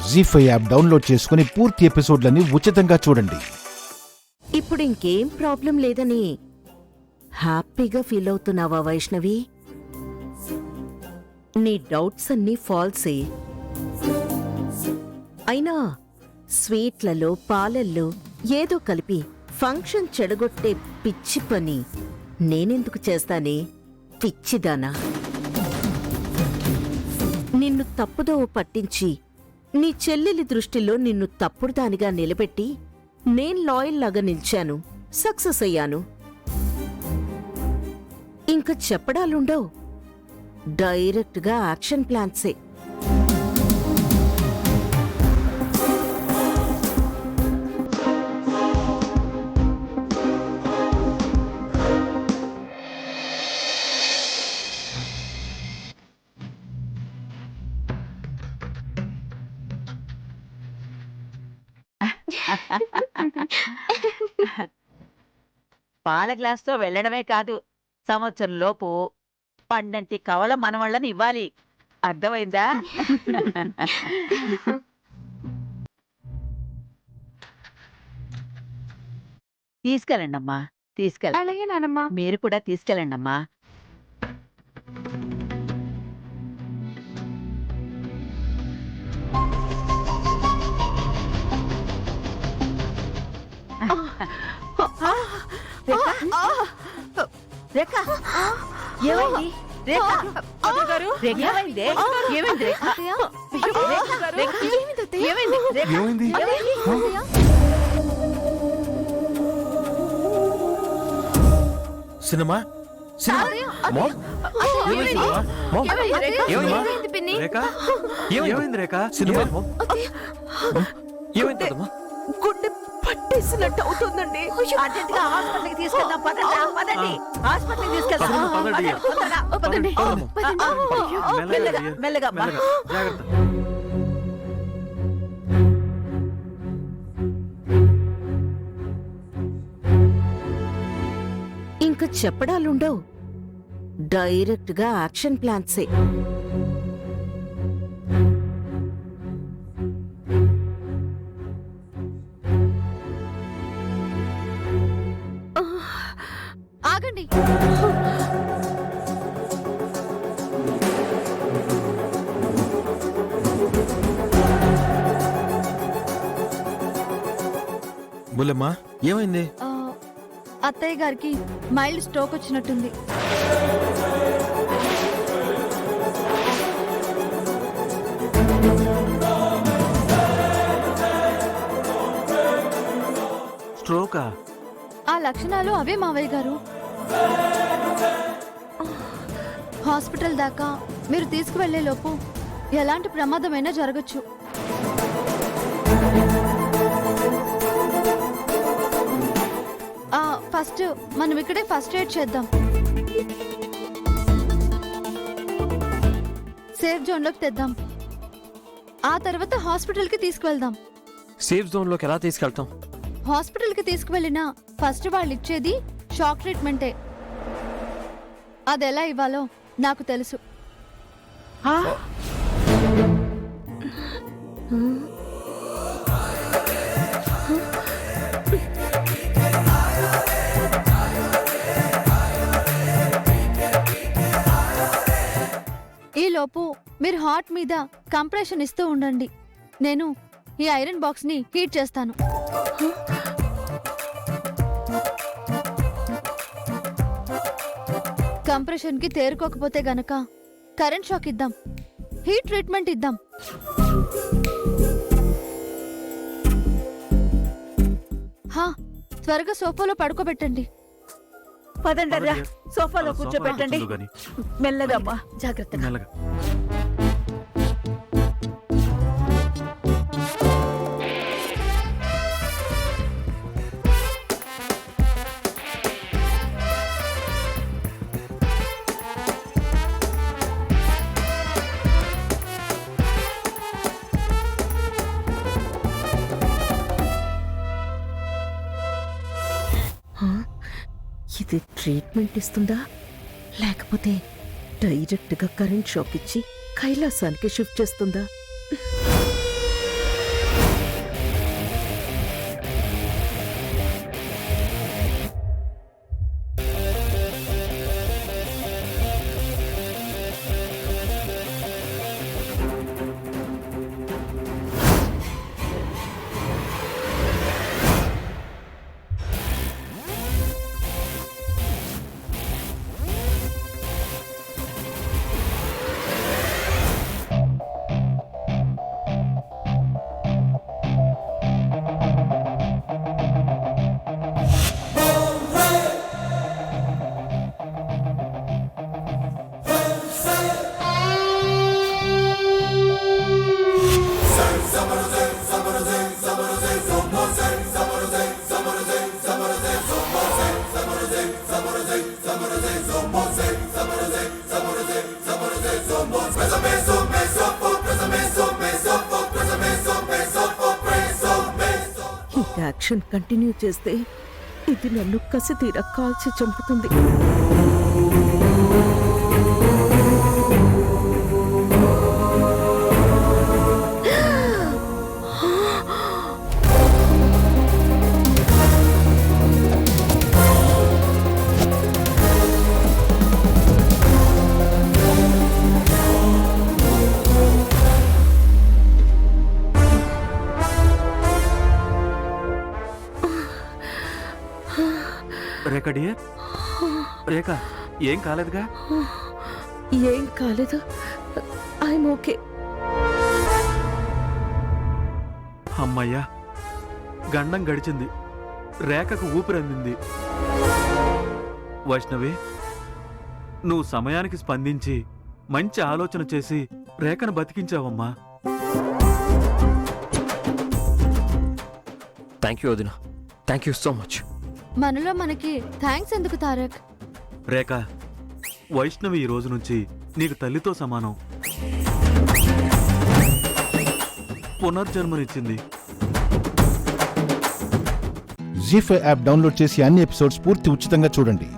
జీ5 app download చేసుకుని పూర్తి ఎపిసోడ్లని ఉచితంగా చూడండి. ఇప్పుడు ఇంకేం ప్రాబ్లం లేదని హ్యాపీగా ఫీల్ అవుతున్నావా వైష్ణవి? నీ డౌట్స్ అన్నీ ఫాల్సే. అయినా స్వీట్లలో పాలల్లో ఏదో కలిపి ఫంక్షన్ చెడగొట్టే పిచ్చి పని నేనెందుకు చేస్తానే పిచ్చిదానా? నిన్ను తప్పుదోవ పట్టించి నీ చెల్లెలి దృష్టిలో నిన్ను తప్పుడుదానిగా నిలబెట్టి నేను లాయల్ లాగా నిల్చాను, సక్సెస్ అయ్యాను. ఇంక చెప్పడాలుండవు, డైరెక్ట్గా యాక్షన్ ప్లాన్సే. పాల గ్లాస్తో వెళ్ళడమే కాదు, సంవత్సరం లోపు పండంటి కవల మనవళ్ళని ఇవ్వాలి. అర్థమైందా? తీసుకెళ్ళండమ్మా, తీసుకెళ్ళ. అలాగే నానమ్మా. మీరు కూడా తీసుకెళ్ళండమ్మా. రేఖ, ఏమైంది? రేఖ, ఏమైంది? ఏమైంది రేఖ? ఏమైంది? ఏమైంది? సినిమా ఏమైంది రేఖ? ఏమైందమ్మా? గుండె పట్టేసినట్టు అవుతుందండి. అర్జెంటుగా హాస్పిటల్కి తీసుకెళ్దాం. పదండి, పదండి, హాస్పిటల్కి తీసుకెళ్దాం. పదండి. పదండి, తొందరగా. మెల్లగా, మెల్లగా అమ్మా. జాగ్రత్త. ఇంక చెప్పడాలుండవు, డైరెక్ట్గా యాక్షన్ ప్లాన్సే. ఆగండి. బుల్లమ్మా, ఏమైంది? అత్తయ్య గారికి మైల్డ్ స్ట్రోక్ వచ్చినట్టుంది. స్ట్రోకా? ఆ లక్షణాలు అవే మావయ్య గారు. హాస్పిటల్ దాకా మీరు తీసుకువెళ్లే లోపు ఎలాంటి ప్రమాదమైనా జరగచ్చు. ఫస్ట్ మనం ఇక్కడే ఫస్ట్ ఎయిడ్ చేద్దాం. సేఫ్ జోన్లోకి తెద్దాం. ఆ తర్వాత హాస్పిటల్కి తీసుకువెళ్దాం. సేఫ్ జోన్లోకి ఎలా తీసుకెళ్తాం? హాస్పిటల్కి తీసుకువెళ్ళినా ఫస్ట్ వాళ్ళు ఇచ్చేది షాక్ ట్రీట్మెంటే. అదెలా ఇవ్వాలో నాకు తెలుసు. ఈలోపు మీరు హార్ట్ మీద కంప్రెషన్ ఇస్తూ ఉండండి. నేను ఈ ఐరన్ బాక్స్ ని హీట్ చేస్తాను. కంప్రెషన్ కి తేరుకోకపోతే గనక కరెంట్ షాక్ ఇద్దాం, హీట్ ట్రీట్మెంట్ ఇద్దాం. త్వరగా సోఫాలో పడుకోబెట్టండి. పదండి, సోఫాలో కూర్చోబెట్టండి. మెల్లగా అమ్మా, జాగ్రత్తగా. మెల్లగా. ఇది ట్రీట్మెంట్ ఇస్తుందా, లేకపోతే డైరెక్ట్గా కరెంట్ షాక్ ఇచ్చి కైలాసానికి షిఫ్ట్ చేస్తుందా? యాక్షన్ కంటిన్యూ చేస్తే ఇది నన్ను కసితీర కాల్చి చంపుతుంది. రేఖ డియర్, రేఖ ఏం కాలేదుగా? ఏం కాలేదు, ఐఎమ్ ఓకే. అమ్మయ్యా, గండం గడిచింది, రేఖకు ఊపిరందింది. వైష్ణవి, నువ్వు సమయానికి స్పందించి మంచి ఆలోచన చేసి రేఖను బతికించావమ్మా. థ్యాంక్ యూ వదిన, థ్యాంక్ యూ సో మచ్. మనలో మనకి థ్యాంక్స్ ఎందుకు తారక్? రేఖ, వైష్ణవి ఈ రోజు నుంచి నీకు తల్లితో సమానం. పునర్జన్మనిచ్చింది. జీ5 యాప్ డౌన్లోడ్ చేసి అన్ని ఎపిసోడ్స్ పూర్తి ఉచితంగా చూడండి.